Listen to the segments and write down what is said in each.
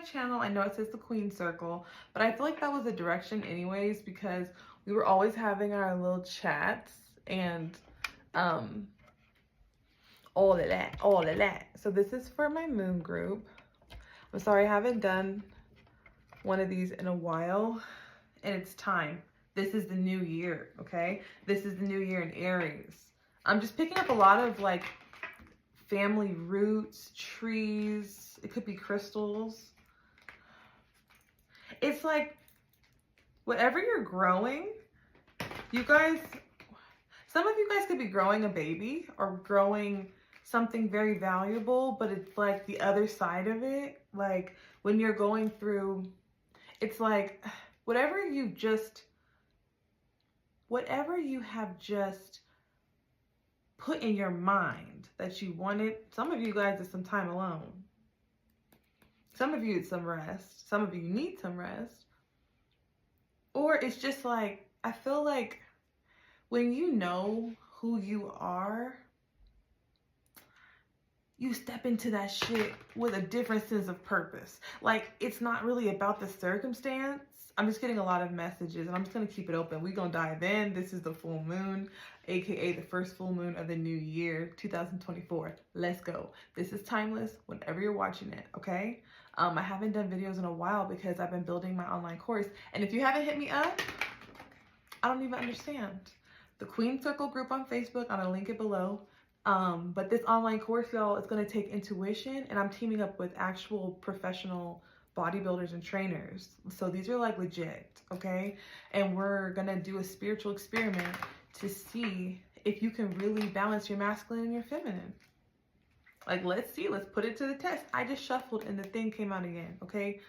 channel. I know it says the Queen Circle, but I feel like that was a direction anyways because we were always having our little chats and um all of that, all of that. So this is for my moon group. I'm sorry I haven't done one of these in a while, and it's time. This is the new year, okay? This is the new year in Aries. I'm just picking up a lot of like family roots, trees. It could be crystals. It's like whatever you're growing, you guys, some of you guys could be growing a baby or growing something very valuable, but it's like the other side of it. Like when you're going through, it's like whatever you have just put in your mind that you wanted. Some of you guys is some time alone. Some of you it's some rest. Some of you need some rest. Or it's just like, I feel like when you know who you are, you step into that shit with a different sense of purpose. Like, it's not really about the circumstance. I'm just getting a lot of messages and I'm just going to keep it open. We're going to dive in. This is the full moon, aka the first full moon of the new year, 2024. Let's go. This is timeless whenever you're watching it, okay? I haven't done videos in a while because I've been building my online course. And if you haven't hit me up, I don't even understand. The Queen Circle group on Facebook, I'm going to link it below. But this online course, y'all, is going to take intuition, and I'm teaming up with actual professional bodybuilders and trainers. So these are like legit, okay? And we're going to do a spiritual experiment to see if you can really balance your masculine and your feminine. Like, let's see, let's put it to the test. I just shuffled and the thing came out again, okay?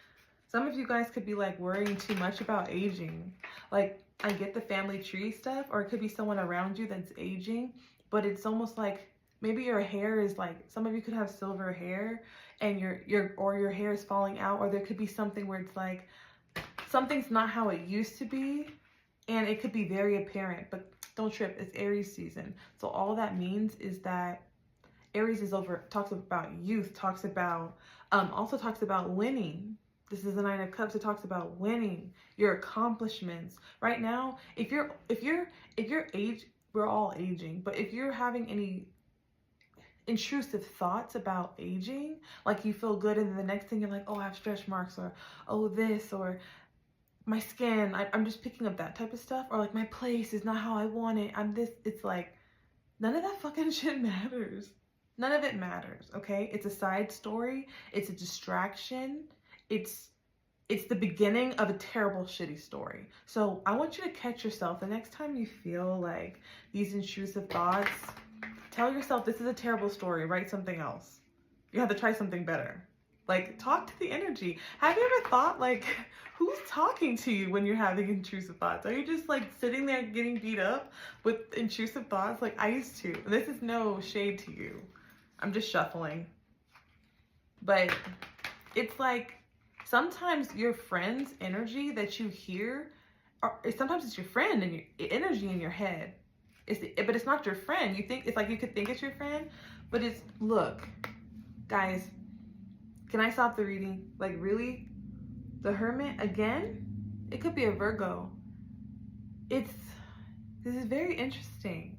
Some of you guys could be like worrying too much about aging. Like, I get the family tree stuff, or it could be someone around you that's aging, but it's almost like maybe your hair is like, some of you could have silver hair and your hair is falling out, or there could be something where it's like something's not how it used to be, and it could be very apparent. But don't trip, it's Aries season. So all that means is that Aries is talks about youth, talks about also talks about winning. This is the Nine of Cups. It talks about winning, your accomplishments. Right now, if you're age, we're all aging, but if you're having any intrusive thoughts about aging, like you feel good and then the next thing you're like, oh, I have stretch marks, or oh, this, or my skin, I'm just picking up that type of stuff, or like my place is not how I want it, I'm this, it's like none of that fucking shit matters. None of it matters, okay? It's a side story. It's a distraction. It's the beginning of a terrible, shitty story. So I want you to catch yourself the next time you feel like these intrusive thoughts. Tell yourself this is a terrible story. Write something else. You have to try something better. Like, talk to the energy. Have you ever thought, like, who's talking to you when you're having intrusive thoughts? Are you just like sitting there getting beat up with intrusive thoughts like I used to? This is no shade to you. I'm just shuffling. But it's like sometimes your friend's energy that you hear, or sometimes it's your friend and your energy in your head. But it's not your friend. You think it's like you could think it's your friend, but it's, look, guys, can I stop the reading? Like, really? The Hermit again? It could be a Virgo. This is very interesting.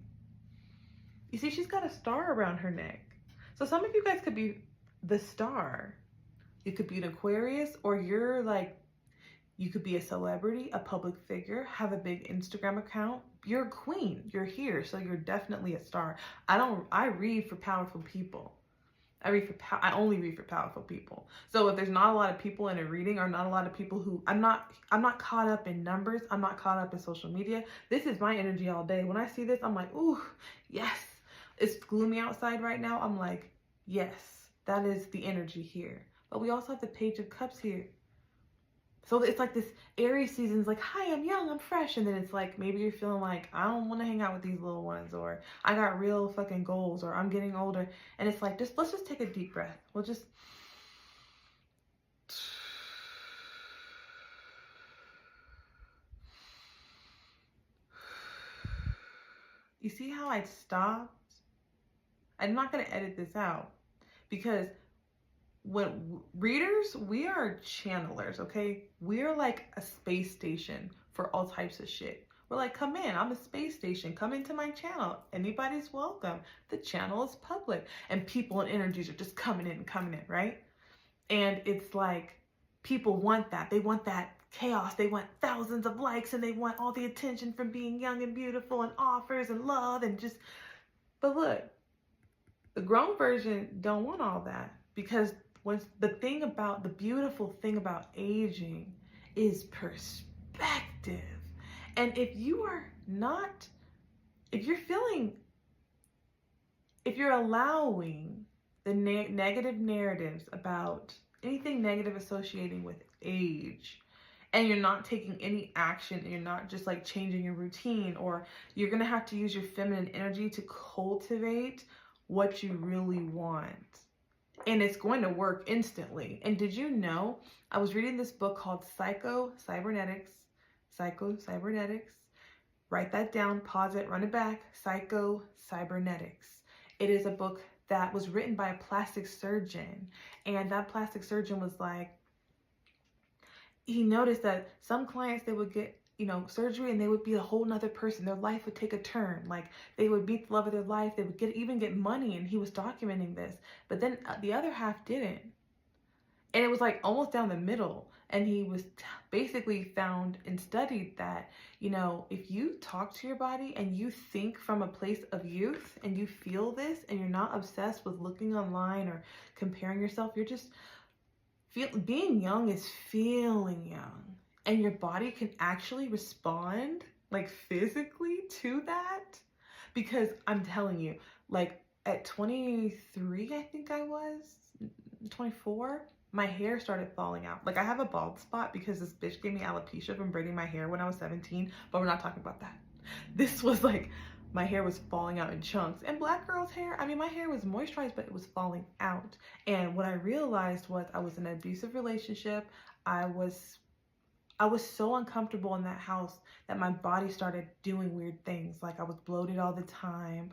You see, she's got a star around her neck. So some of you guys could be the star. You could be an Aquarius, or you're like, you could be a celebrity, a public figure, have a big Instagram account. You're a queen. You're here, so you're definitely a star. I read for powerful people. I only read for powerful people. So if there's not a lot of people in a reading, or not a lot of people who, I'm not caught up in numbers. I'm not caught up in social media. This is my energy all day. When I see this, I'm like, ooh, yes. It's gloomy outside right now. I'm like, yes, that is the energy here. But we also have the Page of Cups here. So it's like this Aries season's like, hi, I'm young, I'm fresh. And then it's like, maybe you're feeling like, I don't want to hang out with these little ones, or I got real fucking goals, or I'm getting older. And it's like, let's just take a deep breath. We'll just, you see how I stopped? I'm not going to edit this out, because when readers, we are channelers, okay? We're like a space station for all types of shit. We're like, come in, I'm a space station, come into my channel. Anybody's welcome. The channel is public. And people and energies are just coming in, right? And it's like, people want that. They want that chaos. They want thousands of likes, and they want all the attention from being young and beautiful and offers and love and just, but look, the grown version don't want all that, because once the beautiful thing about aging is perspective. And if you are not, if you're feeling, if you're allowing the negative narratives about anything negative associating with age, and you're not taking any action, and you're not just like changing your routine, or you're gonna have to use your feminine energy to cultivate what you really want. And it's going to work instantly. And did you know, I was reading this book called Psycho-Cybernetics. Write that down, pause it, run it back. Psycho-Cybernetics. It is a book that was written by a plastic surgeon. And that plastic surgeon was like, he noticed that some clients, they would get, surgery, and they would be a whole nother person. Their life would take a turn. Like, they would meet the love of their life. They would even get money, and he was documenting this. But then the other half didn't. And it was like almost down the middle. And he was basically found and studied that, if you talk to your body and you think from a place of youth, and you feel this, and you're not obsessed with looking online or comparing yourself, you're just being young is feeling young. And your body can actually respond like physically to that. Because I'm telling you, like at 23, I think I was 24, my hair started falling out. Like, I have a bald spot because this bitch gave me alopecia from braiding my hair when I was 17, but we're not talking about that. This was like, my hair was falling out in chunks. And black girls' hair, I mean, my hair was moisturized, but it was falling out. And what I realized was I was in an abusive relationship. I was so uncomfortable in that house that my body started doing weird things. Like, I was bloated all the time.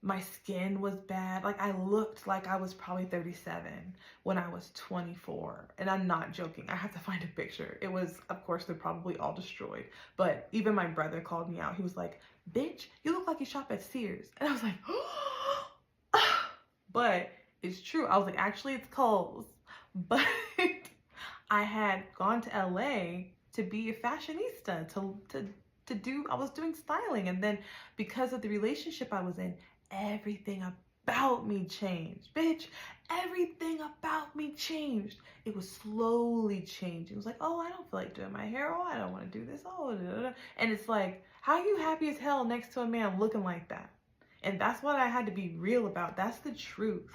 My skin was bad. Like, I looked like I was probably 37 when I was 24. And I'm not joking. I have to find a picture. It was, of course, they're probably all destroyed. But even my brother called me out. He was like, bitch, you look like you shop at Sears. And I was like, but it's true. I was like, actually, it's Kohl's. But I had gone to LA to be a fashionista, to do, I was doing styling. And then because of the relationship I was in, everything about me changed. Bitch, everything about me changed. It was slowly changing. It was like, oh, I don't feel like doing my hair. Oh, I don't want to do this. Oh, da, da, da. And it's like, how are you happy as hell next to a man looking like that? And that's what I had to be real about. That's the truth.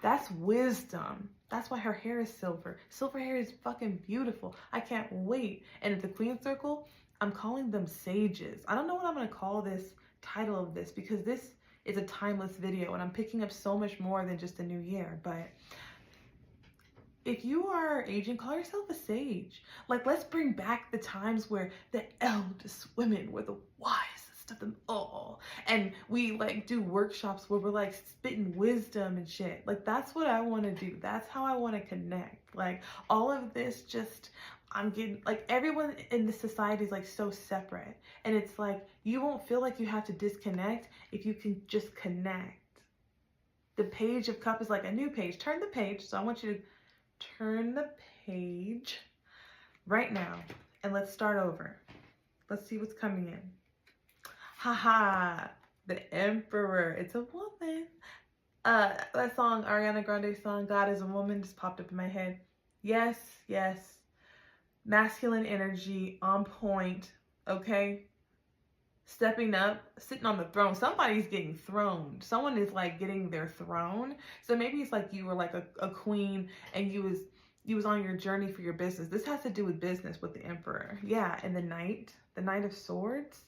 That's wisdom. That's why her hair is silver. Silver hair is fucking beautiful. I can't wait. And at the Queen Circle, I'm calling them sages. I don't know what I'm going to call this title of this, because this is a timeless video and I'm picking up so much more than just a new year. But if you are aging, call yourself a sage. Like, let's bring back the times where the eldest women were the wisest of them all. And we like do workshops where we're like spitting wisdom and shit. Like, that's what I want to do. That's how I want to connect. Like, all of this just, I'm getting, like, everyone in the society is like so separate. And it's like, you won't feel like you have to disconnect if you can just connect. The Page of Cup is like a new page. Turn the page. So I want you to turn the page right now and let's start over. Let's see what's coming in. Haha, the Emperor. It's a woman. That song, Ariana Grande song, God is a Woman, just popped up in my head. Yes, yes. Masculine energy on point, okay? Stepping up, sitting on the throne. Somebody's getting throned. Someone is like getting their throne. So maybe it's like you were like a queen and you was on your journey for your business. This has to do with business with the Emperor. Yeah, and the Knight of Swords.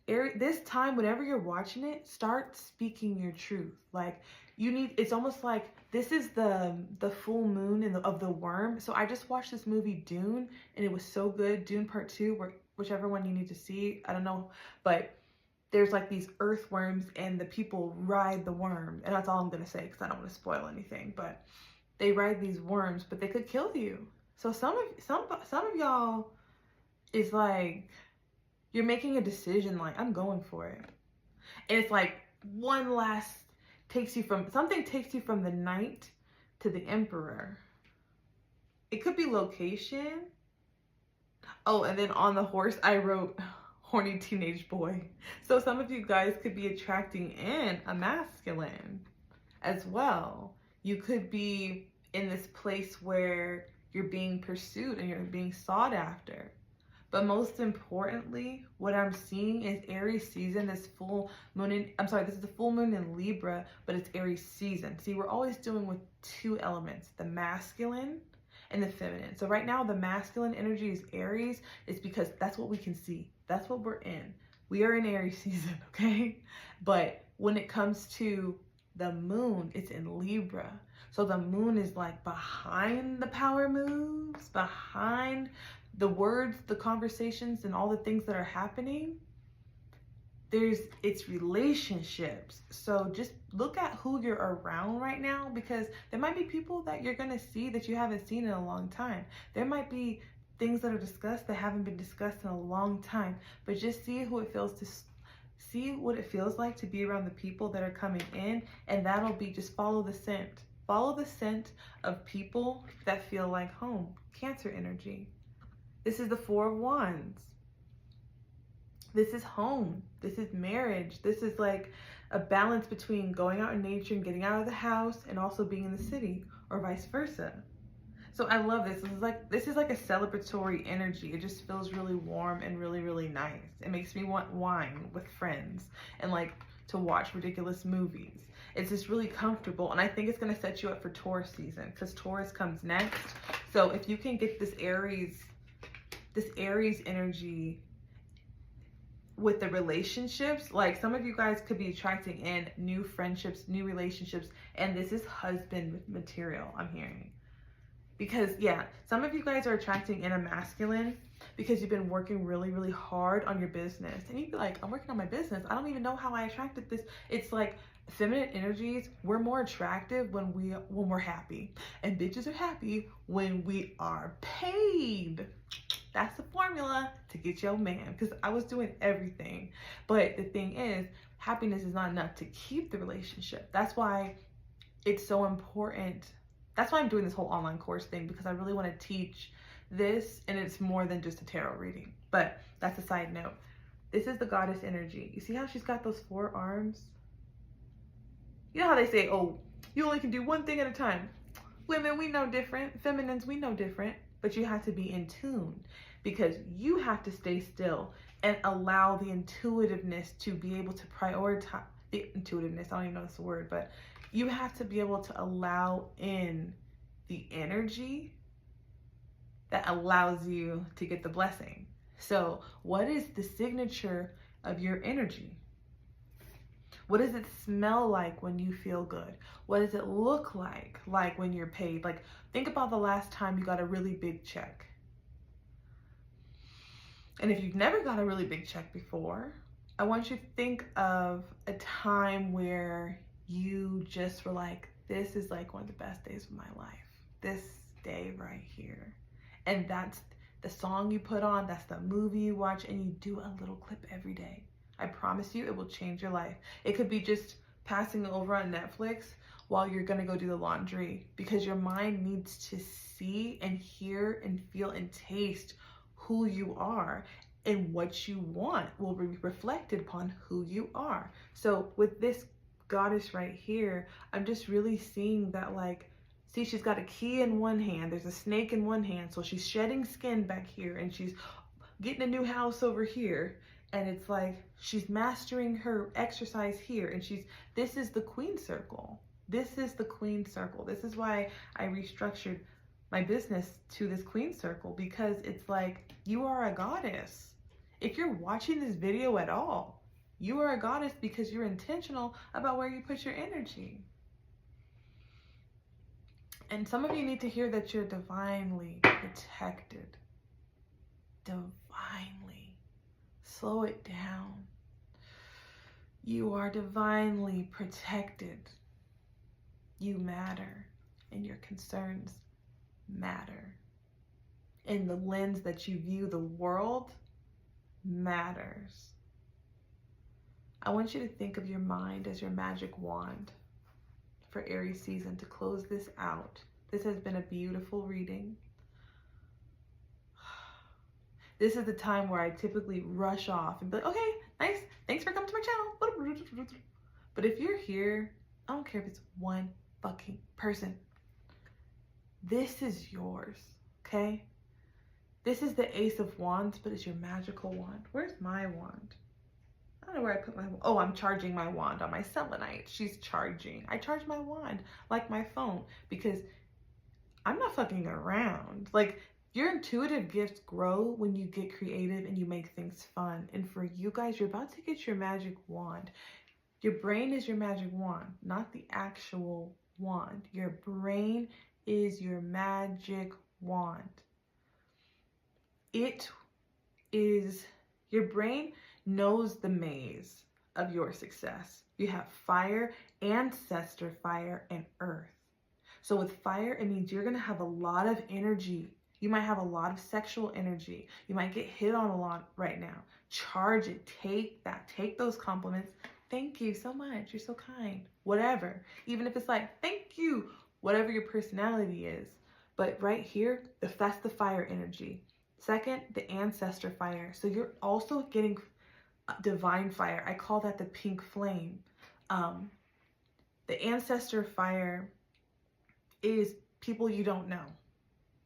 This time, whenever you're watching it, start speaking your truth. Like, it's almost like this is the full moon of the worm. So I just watched this movie Dune and it was so good. Dune Part 2, whichever one you need to see, I don't know, but there's like these earthworms and the people ride the worm. And that's all I'm going to say because I don't want to spoil anything. But they ride these worms, but they could kill you. So some of y'all is like, you're making a decision like, I'm going for it. And it's like one last takes you from the knight to the emperor. It could be location. Oh, and then on the horse, I wrote horny teenage boy. So some of you guys could be attracting in a masculine as well. You could be in this place where you're being pursued and you're being sought after. But most importantly, what I'm seeing is Aries season, this full moon in, this is the full moon in Libra, but it's Aries season. See, we're always dealing with two elements, the masculine and the feminine. So right now, the masculine energy is Aries. It's because that's what we can see. That's what we're in. We are in Aries season, okay? But when it comes to the moon, it's in Libra. So the moon is like behind the power moves, behind the words, the conversations, and all the things that are happening. It's relationships. So just look at who you're around right now, because there might be people that you're going to see that you haven't seen in a long time. There might be things that are discussed that haven't been discussed in a long time, but just see what it feels like to be around the people that are coming in, and that'll be just follow the scent. Follow the scent of people that feel like home. Cancer energy. This is the Four of Wands. This is home. This is marriage. This is like a balance between going out in nature and getting out of the house and also being in the city, or vice versa. So I love this. This is like a celebratory energy. It just feels really warm and really, really nice. It makes me want wine with friends and like to watch ridiculous movies. It's just really comfortable, and I think it's going to set you up for Taurus season, because Taurus comes next. So if you can get this Aries energy with the relationships, like some of you guys could be attracting in new friendships, new relationships, and this is husband material, I'm hearing. Because yeah, some of you guys are attracting in a masculine because you've been working really, really hard on your business. And you'd be like, I'm working on my business. I don't even know how I attracted this. It's like feminine energies, we're more attractive when we're happy. And bitches are happy when we are paid. That's the formula to get your man, because I was doing everything. But the thing is, happiness is not enough to keep the relationship. That's why it's so important. That's why I'm doing this whole online course thing, because I really want to teach this, and it's more than just a tarot reading. But that's a side note. This is the goddess energy. You see how she's got those 4 arms? You know how they say, oh, you only can do one thing at a time. Women, we know different. Feminines, we know different. But you have to be in tune, because you have to stay still and allow the intuitiveness to be able to prioritize the intuitiveness. I don't even know that's the word, but you have to be able to allow in the energy that allows you to get the blessing. So what is the signature of your energy? What does it smell like when you feel good? What does it look like when you're paid? Like, think about the last time you got a really big check. And if you've never got a really big check before, I want you to think of a time where you just were like, this is like one of the best days of my life. This day right here. And that's the song you put on, that's the movie you watch, and you do a little clip every day. I promise you, it will change your life. It could be just passing over on Netflix while you're gonna go do the laundry, because your mind needs to see and hear and feel and taste who you are, and what you want will be reflected upon who you are. So with this goddess right here, I'm just really seeing that, like, see, she's got a key in one hand, there's a snake in one hand, so she's shedding skin back here, and she's getting a new house over here. And it's like she's mastering her exercise here, and this is the queen circle. This is the queen circle. This is why I restructured my business to this queen circle, because it's like, you are a goddess. If you're watching this video at all, you are a goddess because you're intentional about where you put your energy. And some of you need to hear that you're divinely protected. Divinely. Slow it down. You are divinely protected. You matter, and your concerns matter. And the lens that you view the world matters. I want you to think of your mind as your magic wand for Aries season to close this out. This has been a beautiful reading. This is the time where I typically rush off and be like, okay, nice, thanks for coming to my channel. But if you're here, I don't care if it's one fucking person. This is yours, okay? This is the Ace of Wands, but it's your magical wand. Where's my wand? I don't know where I put my wand. Oh, I'm charging my wand on my selenite. She's charging. I charge my wand like my phone because I'm not fucking around. Like, your intuitive gifts grow when you get creative and you make things fun. And for you guys, you're about to get your magic wand. Your brain is your magic wand, not the actual wand. Your brain is your magic wand. It is, your brain knows the maze of your success. You have fire, ancestor fire, and earth. So with fire, it means you're going to have a lot of energy. You might have a lot of sexual energy. You might get hit on a lot right now. Charge it. Take that. Take those compliments. Thank you so much. You're so kind. Whatever. Even if it's like, thank you. Whatever your personality is. But right here, that's the fire energy. Second, the ancestor fire. So you're also getting divine fire. I call that the pink flame. The ancestor fire is people you don't know.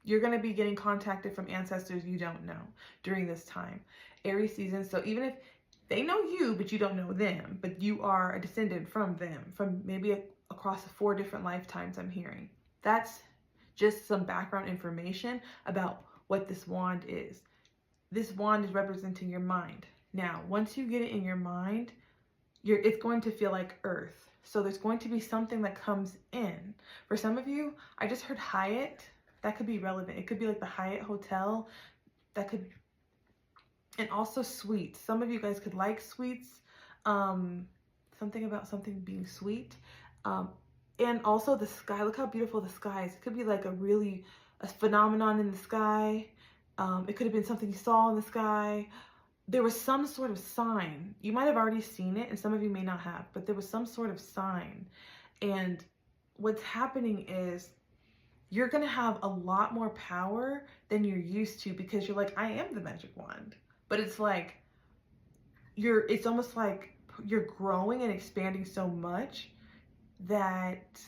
You're going to be getting contacted from ancestors you don't know during this time. Aries season. So even if they know you, but you don't know them, but you are a descendant from them, from maybe across 4 different lifetimes, I'm hearing. That's just some background information about what this wand is. This wand is representing your mind. Now, once you get it in your mind, it's going to feel like earth. So there's going to be something that comes in. For some of you, I just heard Hyatt. That could be relevant. It could be like the Hyatt Hotel. That could, and also sweets. Some of you guys could like sweets. Something about something being sweet. And also the sky. Look how beautiful the sky is. It could be like a phenomenon in the sky. It could have been something you saw in the sky. There was some sort of sign. You might have already seen it, and some of you may not have, but there was some sort of sign. And what's happening is you're going to have a lot more power than you're used to because you're like, I am the magic wand. But it's like, it's almost like you're growing and expanding so much that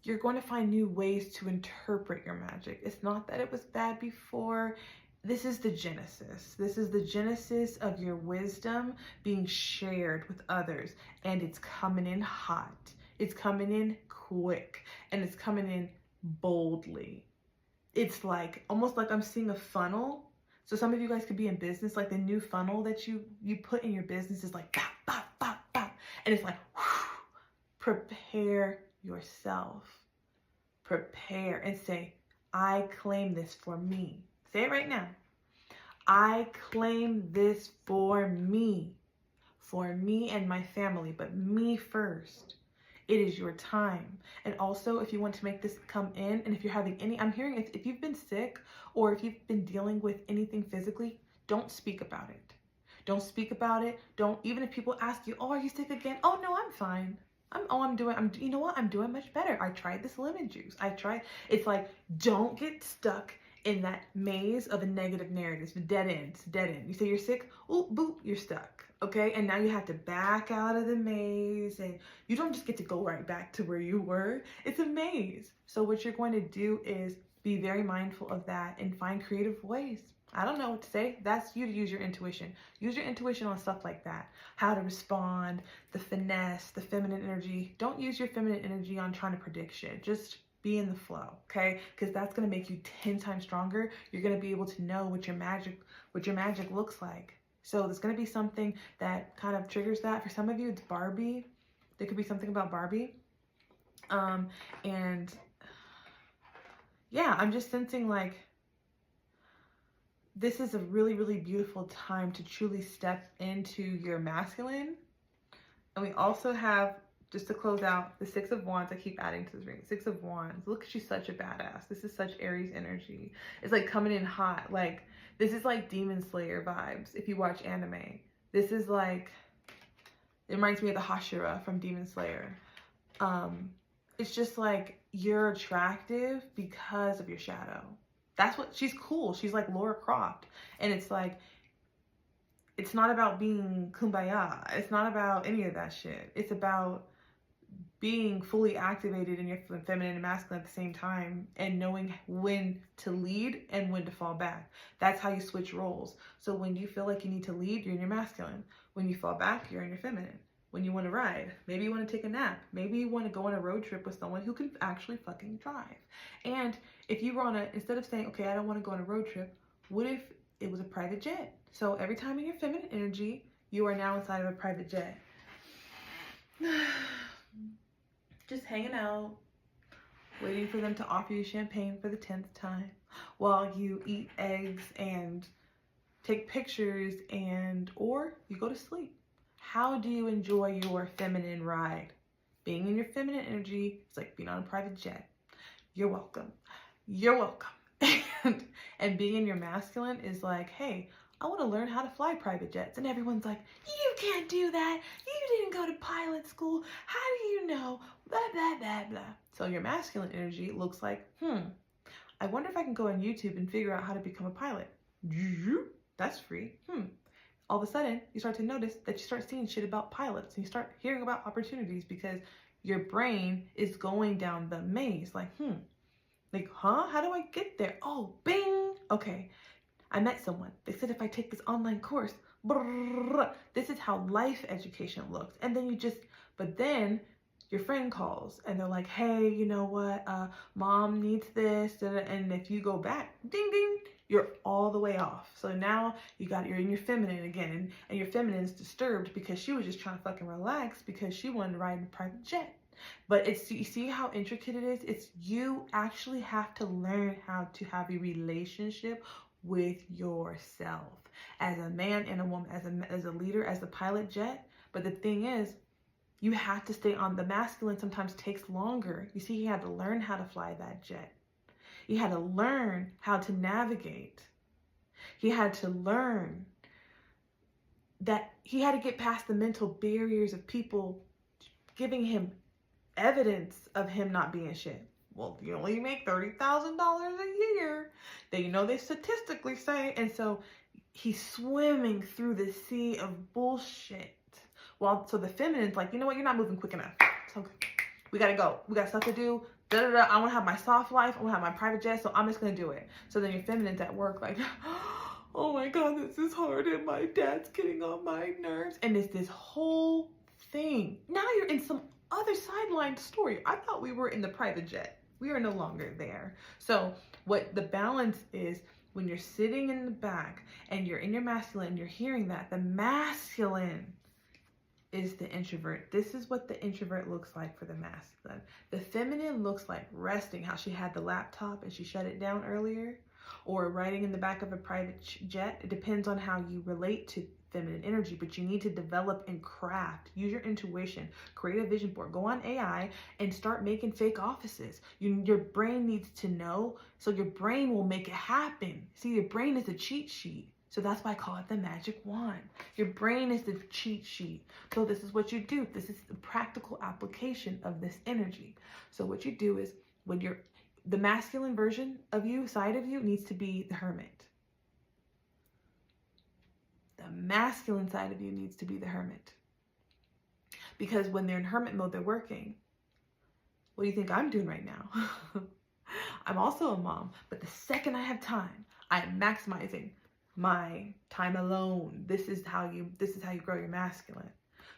you're going to find new ways to interpret your magic. It's not that it was bad before. This is the genesis. This is the genesis of your wisdom being shared with others. And it's coming in hot. It's coming in quick. And it's coming in boldly. It's like, almost like I'm seeing a funnel. So some of you guys could be in business, like the new funnel that you put in your business is like, bop, bop, bop, bop. And it's like, whew, prepare yourself. Prepare and say, I claim this for me. Say it right now. I claim this for me and my family, but me first. It is your time. And also, if you want to make this come in, and if you're having any, I'm hearing if you've been sick or if you've been dealing with anything physically, don't speak about it. Don't speak about it. Don't, even if people ask you, oh, are you sick again? Oh, no, I'm fine. You know what? I'm doing much better. I tried this lemon juice. It's like, don't get stuck in that maze of a negative narrative. It's dead end. You say you're sick, oh, boop, you're stuck. Okay, and now you have to back out of the maze, and you don't just get to go right back to where you were. It's a maze. So what you're going to do is be very mindful of that and find creative ways. I don't know what to say. That's you to use your intuition. Use your intuition on stuff like that. How to respond, the finesse, the feminine energy. Don't use your feminine energy on trying to predict shit. Just be in the flow, okay? Because that's going to make you 10 times stronger. You're going to be able to know what your magic looks like. So there's going to be something that kind of triggers that. For some of you, it's Barbie. There could be something about Barbie. And yeah, I'm just sensing like this is a really, really beautiful time to truly step into your masculine. And we also have, just to close out, the Six of Wands. I keep adding to this ring. Six of Wands. Look, she's such a badass. This is such Aries energy. It's like coming in hot. Like, this is like Demon Slayer vibes if you watch anime. This is like, it reminds me of the Hashira from Demon Slayer. It's just like, you're attractive because of your shadow. That's what, she's cool. She's like Laura Croft. And it's like, it's not about being kumbaya. It's not about any of that shit. It's about being fully activated in your feminine and masculine at the same time, and knowing when to lead and when to fall back. That's how you switch roles. So when you feel like you need to lead, you're in your masculine. When you fall back, you're in your feminine. When you want to ride, maybe you want to take a nap, maybe you want to go on a road trip with someone who can actually fucking drive. And if you were on a, instead of saying, okay, I don't want to go on a road trip, what if it was a private jet? So every time in your feminine energy, you are now inside of a private jet. Just hanging out, waiting for them to offer you champagne for the 10th time while you eat eggs and take pictures, and or you go to sleep. How do you enjoy your feminine ride? Being in your feminine energy is like being on a private jet. You're welcome. You're welcome. And being in your masculine is like, hey, I want to learn how to fly private jets. And everyone's like, you can't do that. You didn't go to pilot school. How do you know? Blah, blah, blah, blah. So your masculine energy looks like, I wonder if I can go on YouTube and figure out how to become a pilot. That's free. All of a sudden, you start to notice that you start seeing shit about pilots, and you start hearing about opportunities because your brain is going down the maze. Like, how do I get there? Oh, bing. Okay, I met someone. They said if I take this online course, this is how life education looks. And then but then your friend calls and they're like, hey, you know what? Mom needs this. And if you go back, ding, ding, you're all the way off. So now you're in your feminine again, and your feminine is disturbed because she was just trying to fucking relax because she wanted to ride in a private jet. But you see how intricate it is? It's, you actually have to learn how to have a relationship with yourself as a man and a woman, as a leader, as a pilot jet. But the thing is, you have to stay on. The masculine sometimes takes longer. You see, he had to learn how to fly that jet. He had to learn how to navigate. He had to learn that he had to get past the mental barriers of people giving him evidence of him not being shit. Well, you only make $30,000 a year. They statistically say. And so he's swimming through the sea of bullshit. So the feminine's like, you know what? You're not moving quick enough. So we gotta go. We got stuff to do. I want to have my soft life. I want to have my private jet. So I'm just gonna do it. So then your feminine's at work like, oh my God, this is hard. And my dad's getting on my nerves. And it's this whole thing. Now you're in some other sideline story. I thought we were in the private jet. We are no longer there. So what the balance is, when you're sitting in the back and you're in your masculine, you're hearing that the masculine is the introvert. This is what the introvert looks like for the masculine. The feminine looks like resting, how she had the laptop and she shut it down earlier, or riding in the back of a private jet. It depends on how you relate to feminine energy, but you need to develop and craft. Use your intuition. Create a vision board. Go on AI and start making fake offices. Your brain needs to know, so your brain will make it happen. See, your brain is a cheat sheet. So that's why I call it the magic wand. Your brain is the cheat sheet. So this is what you do. This is the practical application of this energy. So what you do is, when the masculine version of you, side of you, needs to be the hermit. The masculine side of you needs to be the hermit. Because when they're in hermit mode, they're working. What do you think I'm doing right now? I'm also a mom, but the second I have time, I am maximizing my time alone. This is how you grow your masculine.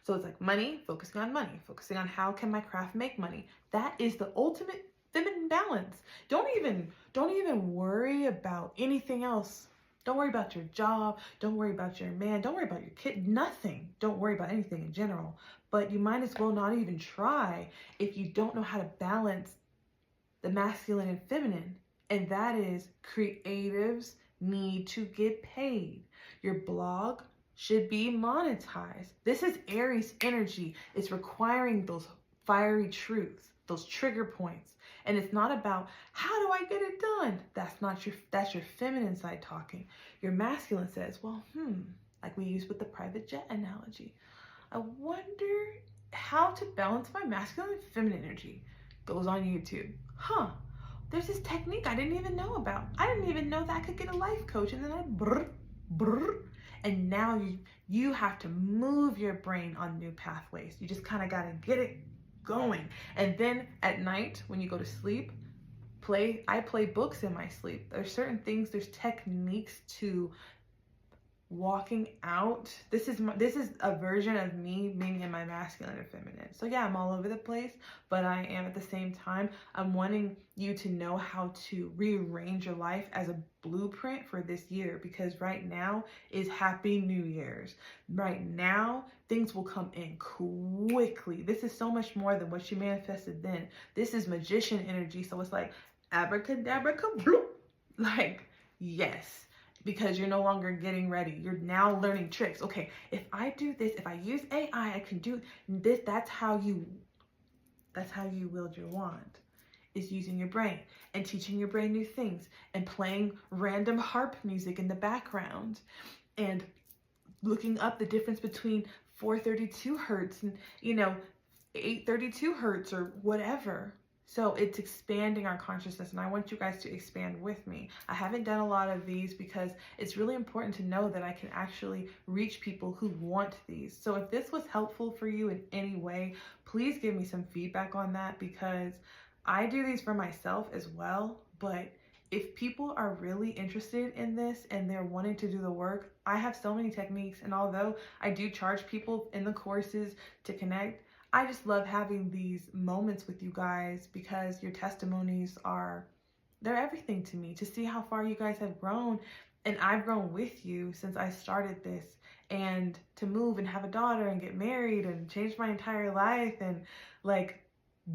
So it's like money, focusing on how can my craft make money. That is the ultimate feminine balance. Don't even worry about anything else. Don't worry about your job. Don't worry about your man. Don't worry about your kid. Nothing. Don't worry about anything in general. But you might as well not even try if you don't know how to balance the masculine and feminine. And that is creatives need to get paid. Your blog should be monetized. This is Aries energy. It's requiring those fiery truths, those trigger points. And it's not about how do I get it done? That's your feminine side talking. Your masculine says, well, like we use with the private jet analogy. I wonder how to balance my masculine and feminine energy. Goes on YouTube. There's this technique I didn't even know about. I didn't even know that I could get a life coach. And then and now you have to move your brain on new pathways. You just kind of got to get it going. And then at night when you go to sleep, I play books in my sleep. There's certain things, there's techniques to walking out. This is a version of me being in my masculine or feminine. So yeah, I'm all over the place, but I am at the same time, I'm wanting you to know how to rearrange your life as a blueprint for this year, because right now is Happy New Year's. Right now, things will come in quickly. This is so much more than what you manifested then. This is magician energy. So it's like abracadabra, kabloop. Like, yes. Because you're no longer getting ready. You're now learning tricks. Okay, if I do this, if I use AI, I can do this. That's how you wield your wand, is using your brain and teaching your brain new things and playing random harp music in the background and looking up the difference between 432 hertz and 832 hertz or whatever. So it's expanding our consciousness, and I want you guys to expand with me. I haven't done a lot of these because it's really important to know that I can actually reach people who want these. So if this was helpful for you in any way, please give me some feedback on that, because I do these for myself as well. But if people are really interested in this and they're wanting to do the work, I have so many techniques. And although I do charge people in the courses to connect, I just love having these moments with you guys, because your testimonies they're everything to me, to see how far you guys have grown. And I've grown with you since I started this, and to move and have a daughter and get married and change my entire life and like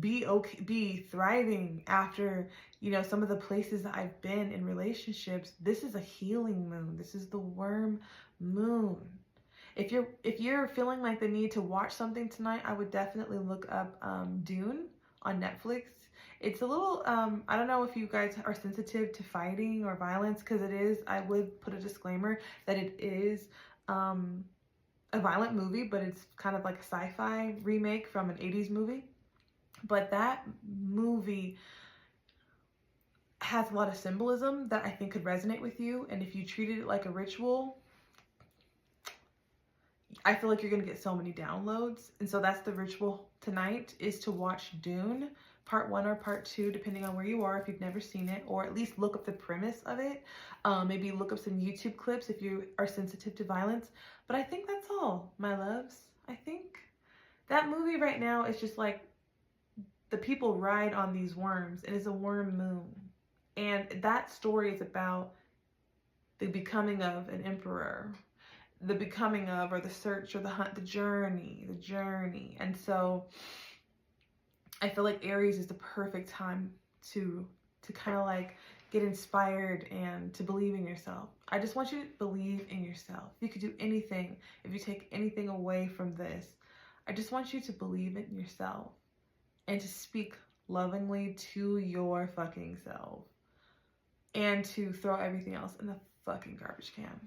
be thriving after, some of the places that I've been in relationships. This is a healing moon. This is the worm moon. If you're feeling like the need to watch something tonight, I would definitely look up Dune on Netflix. It's a little, I don't know if you guys are sensitive to fighting or violence, because it is, I would put a disclaimer that it is a violent movie, but it's kind of like a sci-fi remake from an 80s movie. But that movie has a lot of symbolism that I think could resonate with you. And if you treated it like a ritual, I feel like you're going to get so many downloads. And so that's the ritual tonight, is to watch Dune part 1 or part 2, depending on where you are, if you've never seen it, or at least look up the premise of it. Maybe look up some YouTube clips if you are sensitive to violence. But I think that's all, my loves. I think that movie right now is just like, the people ride on these worms, and it's a worm moon. And that story is about the becoming of an emperor, the becoming of, or the search, or the hunt, the journey. And so I feel like Aries is the perfect time to kind of like get inspired and to believe in yourself. I just want you to believe in yourself. If you could do anything, if you take anything away from this, I just want you to believe in yourself and to speak lovingly to your fucking self, and to throw everything else in the fucking garbage can.